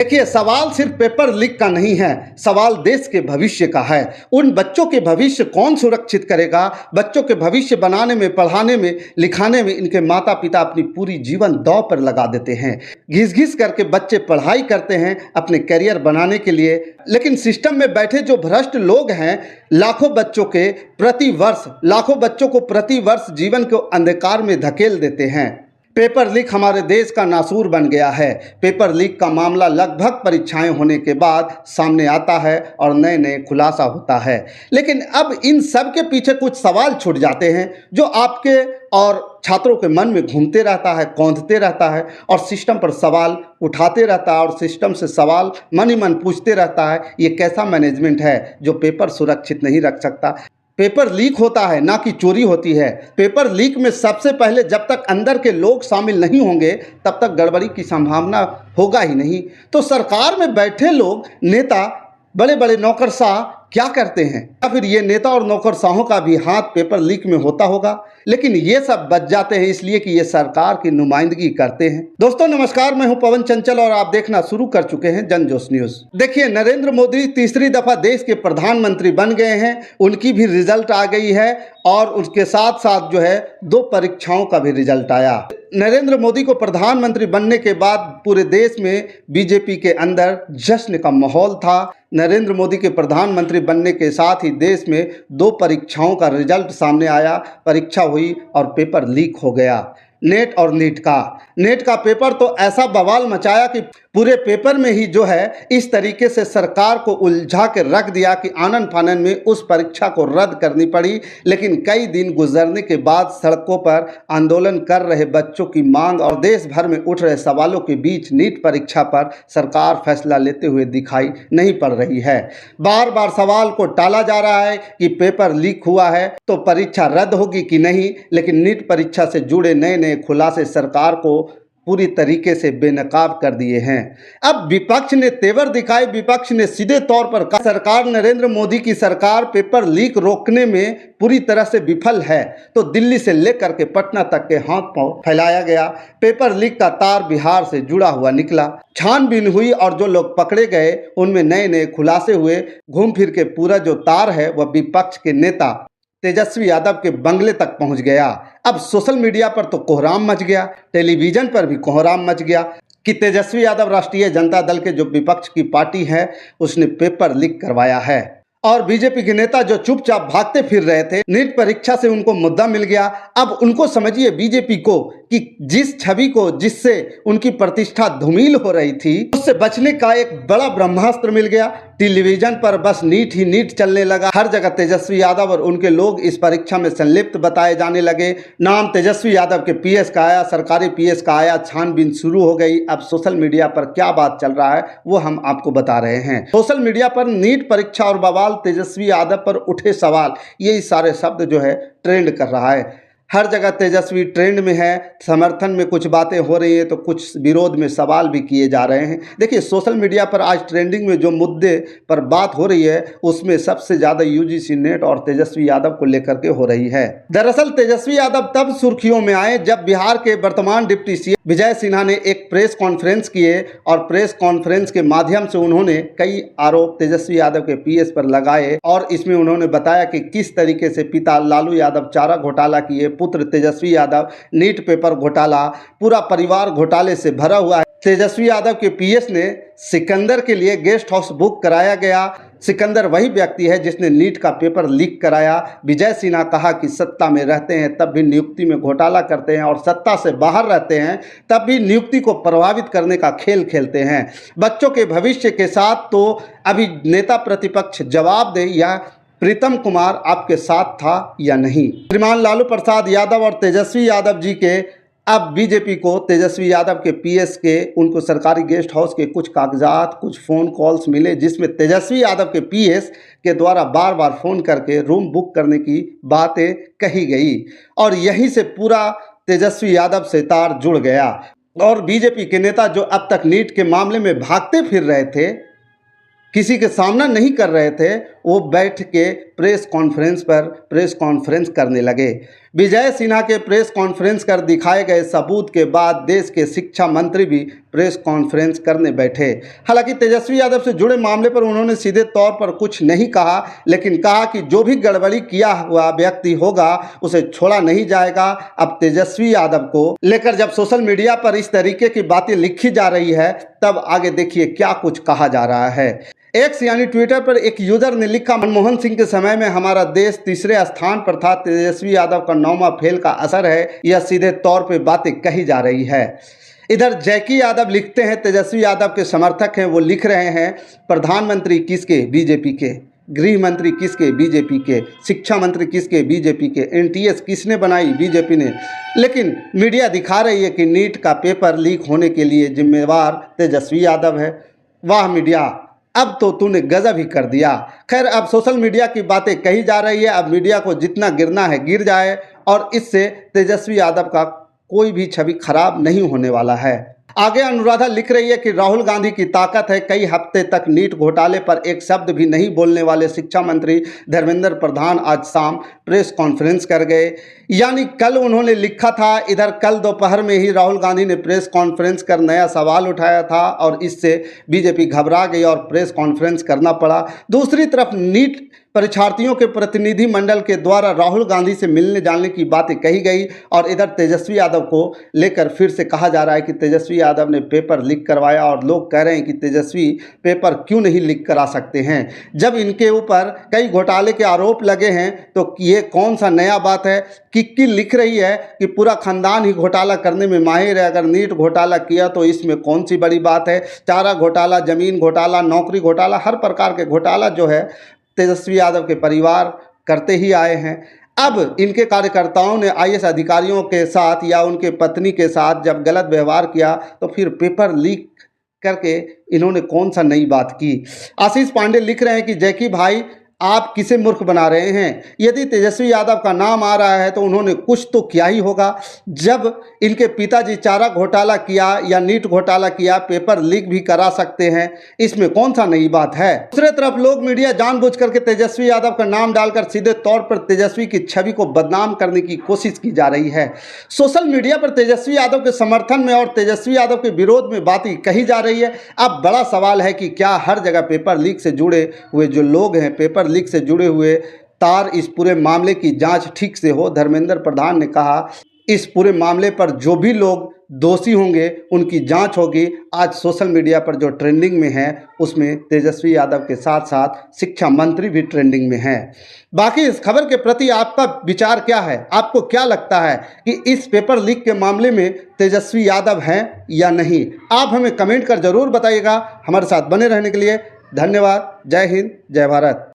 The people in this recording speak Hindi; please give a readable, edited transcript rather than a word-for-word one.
देखिए, सवाल सिर्फ पेपर लीक का नहीं है, सवाल देश के भविष्य का है। उन बच्चों के भविष्य कौन सुरक्षित करेगा? बच्चों के भविष्य बनाने में, पढ़ाने में, लिखाने में इनके माता पिता अपनी पूरी जीवन दांव पर लगा देते हैं। घिस घिस करके बच्चे पढ़ाई करते हैं अपने करियर बनाने के लिए, लेकिन सिस्टम में बैठे जो भ्रष्ट लोग हैं, लाखों बच्चों को प्रति वर्ष जीवन को अंधकार में धकेल देते हैं। पेपर लीक हमारे देश का नासूर बन गया है। पेपर लीक का मामला लगभग परीक्षाएं होने के बाद सामने आता है और नए नए खुलासा होता है, लेकिन अब इन सब के पीछे कुछ सवाल छूट जाते हैं जो आपके और छात्रों के मन में घूमते रहता है, कौंधते रहता है और सिस्टम पर सवाल उठाते रहता है और सिस्टम से सवाल मन ही मन पूछते रहता है। ये कैसा मैनेजमेंट है जो पेपर सुरक्षित नहीं रख सकता? पेपर लीक होता है, ना कि चोरी होती है। पेपर लीक में सबसे पहले जब तक अंदर के लोग शामिल नहीं होंगे तब तक गड़बड़ी की संभावना होगा ही नहीं। तो सरकार में बैठे लोग, नेता, बड़े बड़े नौकरशाह क्या करते हैं? या फिर ये नेता और नौकरशाहों का भी हाथ पेपर लीक में होता होगा? लेकिन ये सब बच जाते हैं इसलिए कि ये सरकार की नुमाइंदगी करते हैं। दोस्तों नमस्कार, मैं हूं पवन चंचल और आप देखना शुरू कर चुके हैं जनजोश न्यूज। देखिए, नरेंद्र मोदी तीसरी दफा देश के प्रधानमंत्री बन गए हैं। उनकी भी रिजल्ट आ गई है और उसके साथ साथ जो है 2 परीक्षाओं का भी रिजल्ट आया। नरेंद्र मोदी को प्रधानमंत्री बनने के बाद पूरे देश में बीजेपी के अंदर जश्न का माहौल था। नरेंद्र मोदी के प्रधानमंत्री बनने के साथ ही देश में 2 परीक्षाओं का रिजल्ट सामने आया। परीक्षा हुई और पेपर लीक हो गया। नेट और नीट का पेपर तो ऐसा बवाल मचाया कि पूरे पेपर में ही जो है इस तरीके से सरकार को उलझा के रख दिया कि आनन फानन में उस परीक्षा को रद्द करनी पड़ी। लेकिन कई दिन गुजरने के बाद सड़कों पर आंदोलन कर रहे बच्चों की मांग और देश भर में उठ रहे सवालों के बीच नीट परीक्षा पर सरकार फैसला लेते हुए दिखाई नहीं पड़ रही है। बार बार सवाल को टाला जा रहा है कि पेपर लीक हुआ है तो परीक्षा रद्द होगी कि नहीं, लेकिन नीट परीक्षा से जुड़े नए नए खुलासे सरकार को पूरी तरीके से बेनकाब कर दिए हैं। अब विपक्ष ने तेवर दिखाए, विपक्ष ने सीधे तौर पर कहा सरकार, नरेंद्र मोदी की सरकार पेपर लीक रोकने में पूरी तरह से विफल है। तो दिल्ली से लेकर के पटना तक के हाथ पांव फैलाया गया। पेपर लीक का तार बिहार से जुड़ा हुआ निकला। छानबीन हुई और जो लोग पकड़े गए उनमें नए नए खुलासे हुए। घूम फिर के पूरा जो तार है वह विपक्ष के नेता तेजस्वी यादव के बंगले तक पहुंच गया। अब सोशल मीडिया पर तो कोहराम मच गया, टेलीविजन पर भी कोहराम मच गया कि तेजस्वी यादव राष्ट्रीय जनता दल के जो विपक्ष की पार्टी है उसने पेपर लीक करवाया है। और बीजेपी के नेता जो चुपचाप भागते फिर रहे थे, नीट परीक्षा से उनको मुद्दा मिल गया। अब उनको समझिए बीजेपी को कि जिस छवि को, जिससे उनकी प्रतिष्ठा धूमिल हो रही थी, उससे बचने का एक बड़ा ब्रह्मास्त्र मिल गया। टेलीविजन पर बस नीट ही नीट चलने लगा। हर जगह तेजस्वी यादव और उनके लोग इस परीक्षा में संलिप्त बताए जाने लगे। नाम तेजस्वी यादव के पीएस का आया, सरकारी पीएस का आया, छानबीन शुरू हो गई। अब सोशल मीडिया पर क्या बात चल रहा है वो हम आपको बता रहे हैं। सोशल मीडिया पर नीट परीक्षा और बवाल, तेजस्वी यादव पर उठे सवाल, यही सारे शब्द जो है ट्रेंड कर रहा है। हर जगह तेजस्वी ट्रेंड में है। समर्थन में कुछ बातें हो रही हैं तो कुछ विरोध में सवाल भी किए जा रहे हैं। देखिए, सोशल मीडिया पर आज ट्रेंडिंग में जो मुद्दे पर बात हो रही है उसमें सबसे ज़्यादा यूजीसी नेट और तेजस्वी यादव को लेकर के हो रही है। दरअसल तेजस्वी यादव तब सुर्खियों में आए जब बिहार के वर्तमान डिप्टी सीएम विजय सिन्हा ने एक प्रेस कॉन्फ्रेंस किए और प्रेस कॉन्फ्रेंस के माध्यम से उन्होंने कई आरोप तेजस्वी यादव के पीएस पर लगाए और इसमें उन्होंने बताया कि किस तरीके से पिता लालू यादव चारा घोटाला किए, पुत्र तेजस्वी यादव नीट पेपर घोटाला, पूरा परिवार घोटाले से भरा हुआ है। तेजस्वी यादव के पीएस ने सिकंदर के लिए गेस्ट हाउस बुक कराया गया। सिकंदर वही व्यक्ति है जिसने नीट का पेपर लीक कराया। विजय सिन्हा कहा कि सत्ता में रहते हैं तब भी नियुक्ति में घोटाला करते हैं और सत्ता से बाहर रहते हैं तब भी नियुक्ति को प्रभावित करने का खेल खेलते हैं। बच्चों के भविष्य के साथ तो अभी नेता प्रतिपक्ष जवाब दे, या प्रीतम कुमार आपके साथ था या नहीं। श्रीमान लालू प्रसाद यादव और तेजस्वी यादव जी के अब बीजेपी को तेजस्वी यादव के पीएस के उनको सरकारी गेस्ट हाउस के कुछ कागजात, कुछ फ़ोन कॉल्स मिले जिसमें तेजस्वी यादव के पीएस के द्वारा बार बार फ़ोन करके रूम बुक करने की बातें कही गई और यहीं से पूरा तेजस्वी यादव से तार जुड़ गया। और बीजेपी के नेता जो अब तक नीट के मामले में भागते फिर रहे थे, किसी के सामना नहीं कर रहे थे, वो बैठ के प्रेस कॉन्फ्रेंस करने लगे। विजय सिन्हा के प्रेस कॉन्फ्रेंस कर दिखाए गए सबूत के बाद देश के शिक्षा मंत्री भी प्रेस कॉन्फ्रेंस करने बैठे। हालांकि तेजस्वी यादव से जुड़े मामले पर उन्होंने सीधे तौर पर कुछ नहीं कहा, लेकिन कहा कि जो भी गड़बड़ी किया हुआ व्यक्ति होगा उसे छोड़ा नहीं जाएगा। अब तेजस्वी यादव को लेकर जब सोशल मीडिया पर इस तरीके की बातें लिखी जा रही है, तब आगे देखिए क्या कुछ कहा जा रहा है। एक्स यानी ट्विटर पर एक यूजर ने लिखा, मनमोहन सिंह के समय में हमारा देश तीसरे स्थान पर था, तेजस्वी यादव का 9वां फेल का असर है, यह सीधे तौर पे बातें कही जा रही है। इधर जैकी यादव लिखते हैं, तेजस्वी यादव के समर्थक हैं, वो लिख रहे हैं प्रधानमंत्री किसके, बीजेपी के, गृह मंत्री किसके, बीजेपी के, शिक्षा मंत्री किसके, बीजेपी के, एनटीएस किसने बनाई, बीजेपी ने। लेकिन मीडिया दिखा रही है कि नीट का पेपर लीक होने के लिए जिम्मेवार तेजस्वी यादव है। वाह मीडिया, अब तो तूने गजब ही कर दिया। खैर, अब सोशल मीडिया की बातें कही जा रही है, अब मीडिया को जितना गिरना है गिर जाए और इससे तेजस्वी यादव का कोई भी छवि खराब नहीं होने वाला है। आगे अनुराधा लिख रही है कि राहुल गांधी की ताकत है, कई हफ्ते तक नीट घोटाले पर एक शब्द भी नहीं बोलने वाले शिक्षा मंत्री धर्मेंद्र प्रधान आज शाम प्रेस कॉन्फ्रेंस कर गए। यानी कल उन्होंने लिखा था, इधर कल दोपहर में ही राहुल गांधी ने प्रेस कॉन्फ्रेंस कर नया सवाल उठाया था और इससे बीजेपी घबरा गई और प्रेस कॉन्फ्रेंस करना पड़ा। दूसरी तरफ नीट परीक्षार्थियों के प्रतिनिधि मंडल के द्वारा राहुल गांधी से मिलने जाने की बातें कही गई और इधर तेजस्वी यादव को लेकर फिर से कहा जा रहा है कि तेजस्वी यादव ने पेपर लीक करवाया और लोग कह रहे हैं कि तेजस्वी पेपर क्यों नहीं लीक करा सकते हैं। जब इनके ऊपर कई घोटाले के आरोप लगे हैं तो ये कौन सा नया बात है। किक्की लिख रही है कि पूरा खानदान ही घोटाला करने में माहिर है, अगर नीट घोटाला किया तो इसमें कौन सी बड़ी बात है। चारा घोटाला, जमीन घोटाला, नौकरी घोटाला, हर प्रकार के घोटाला जो है तेजस्वी यादव के परिवार करते ही आए हैं। अब इनके कार्यकर्ताओं ने आईएएस अधिकारियों के साथ या उनके पत्नी के साथ जब गलत व्यवहार किया तो फिर पेपर लीक करके इन्होंने कौन सा नई बात की। आशीष पांडे लिख रहे हैं कि जैकी भाई आप किसे मूर्ख बना रहे हैं, यदि तेजस्वी यादव का नाम आ रहा है तो उन्होंने कुछ तो किया ही होगा। जब इनके पिताजी चारा घोटाला किया या नीट घोटाला किया, पेपर लीक भी करा सकते हैं, इसमें कौन सा नई बात है। दूसरी तरफ लोग मीडिया जानबूझ करके तेजस्वी यादव का नाम डालकर सीधे तौर पर तेजस्वी की छवि को बदनाम करने की कोशिश की जा रही है। सोशल मीडिया पर तेजस्वी यादव के समर्थन में और तेजस्वी यादव के विरोध में बातें कही जा रही है। अब बड़ा सवाल है कि क्या हर जगह पेपर लीक से जुड़े हुए जो लोग हैं, पेपर लीक से जुड़े हुए तार, इस पूरे मामले की जांच ठीक से हो। धर्मेंद्र प्रधान ने कहा इस पूरे मामले पर जो भी लोग दोषी होंगे उनकी जांच होगी। आज सोशल मीडिया पर जो ट्रेंडिंग में है उसमें तेजस्वी यादव के साथ साथ शिक्षा मंत्री भी ट्रेंडिंग में हैं। बाकी इस खबर के प्रति आपका विचार क्या है, आपको क्या लगता है कि इस पेपर लीक के मामले में तेजस्वी यादव हैं या नहीं, आप हमें कमेंट कर जरूर बताइएगा। हमारे साथ बने रहने के लिए धन्यवाद। जय हिंद, जय भारत।